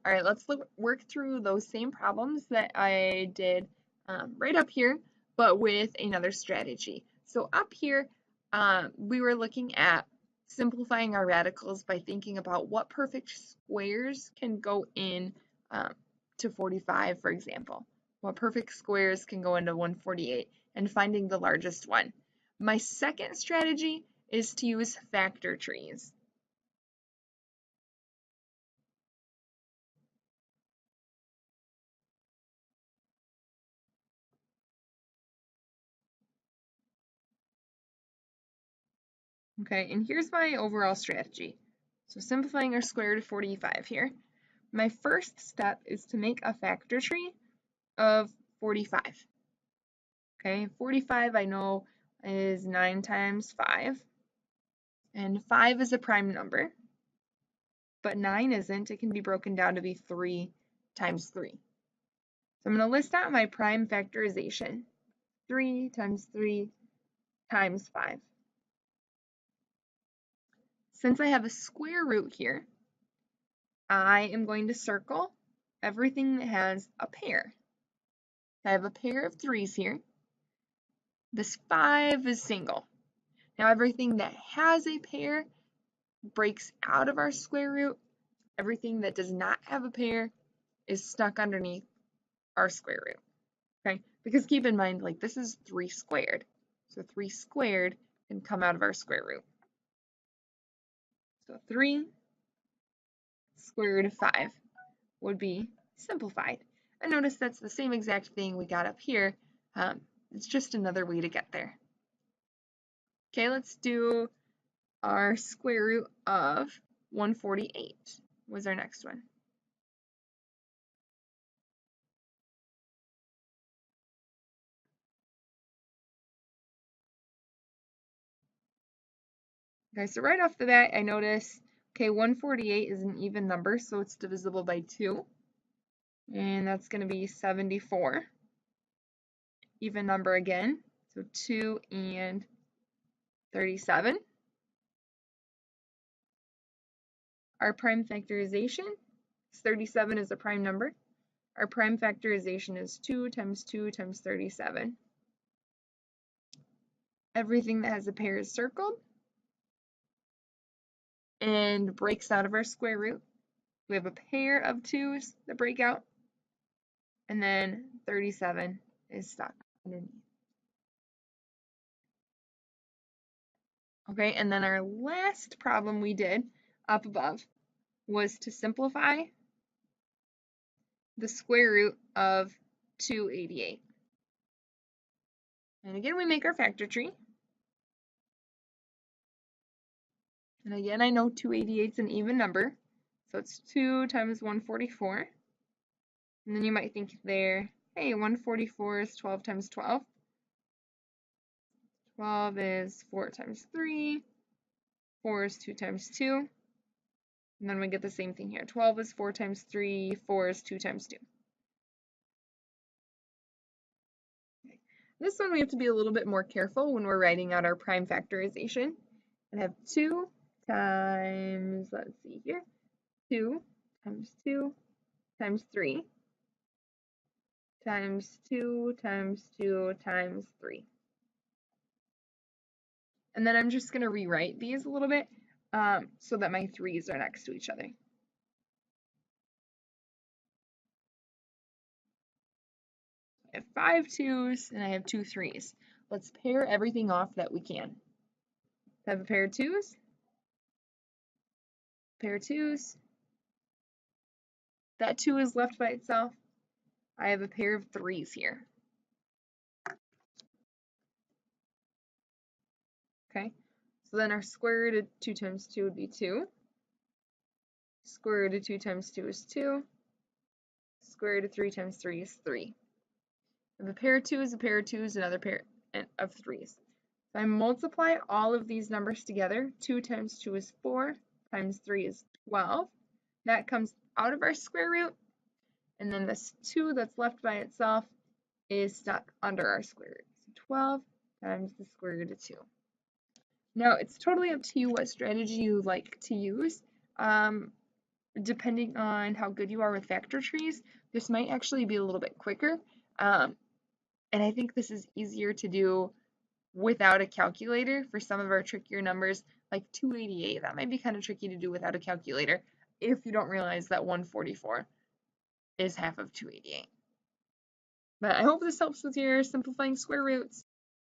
All right, let's work through those same problems that I did right up here, but with another strategy. So up here, we were looking at simplifying our radicals by thinking about what perfect squares can go in to 45, for example. What perfect squares can go into 148 and finding the largest one. My second strategy is to use factor trees. Okay, and here's my overall strategy. So simplifying our square root of 45 here. My first step is to make a factor tree of 45. Okay, 45 I know is 9 times 5. And 5 is a prime number, but 9 isn't. It can be broken down to be 3 times 3. So I'm going to list out my prime factorization. 3 times 3 times 5. Since I have a square root here, I am going to circle everything that has a pair. I have a pair of 3's here. This 5 is single. Now everything that has a pair breaks out of our square root. Everything that does not have a pair is stuck underneath our square root. Okay? Because keep in mind, like this is 3 squared. So 3 squared can come out of our square root. So 3 square root of 5 would be simplified. And notice that's the same exact thing we got up here. It's just another way to get there. Okay, let's do our square root of 148 was our next one. Okay, so right off the bat, I notice, okay, 148 is an even number, so it's divisible by 2. And that's going to be 74. Even number again, so 2 and 37. Our prime factorization, 37 is a prime number. Our prime factorization is 2 times 2 times 37. Everything that has a pair is circled and breaks out of our square root. We have a pair of 2's that break out, and then 37 is stuck underneath. Okay, and then our last problem we did up above was to simplify the square root of 288. And again, we make our factor tree. And again, I know 288 is an even number, so it's 2 times 144. And then you might think there, hey, 144 is 12 times 12. 12 is 4 times 3. 4 is 2 times 2. And then we get the same thing here. 12 is 4 times 3. 4 is 2 times 2. Okay. This one we have to be a little bit more careful when we're writing out our prime factorization. I have 2 times, let's see here, 2 times 2 times 3 times 2 times 2 times 3. And then I'm just going to rewrite these a little bit so that my 3's are next to each other. I have 5 2's and I have 2 3's. Let's pair everything off that we can. I have a pair of 2's, pair of 2's. That 2 is left by itself. I have a pair of 3's here. Okay, so then our square root of 2 times 2 would be 2. Square root of 2 times 2 is 2. Square root of 3 times 3 is 3. I have a pair of 2's, a pair of 2's, another pair of 3's. So I multiply all of these numbers together. 2 times 2 is 4, times 3 is 12. That comes out of our square root. And then this 2 that's left by itself is stuck under our square root. So 12 times the square root of 2. Now, it's totally up to you what strategy you like to use. depending on how good you are with factor trees, this might actually be a little bit quicker. And I think this is easier to do without a calculator for some of our trickier numbers, like 288. That might be kind of tricky to do without a calculator if you don't realize that 144 is half of 288. But I hope this helps with your simplifying square roots.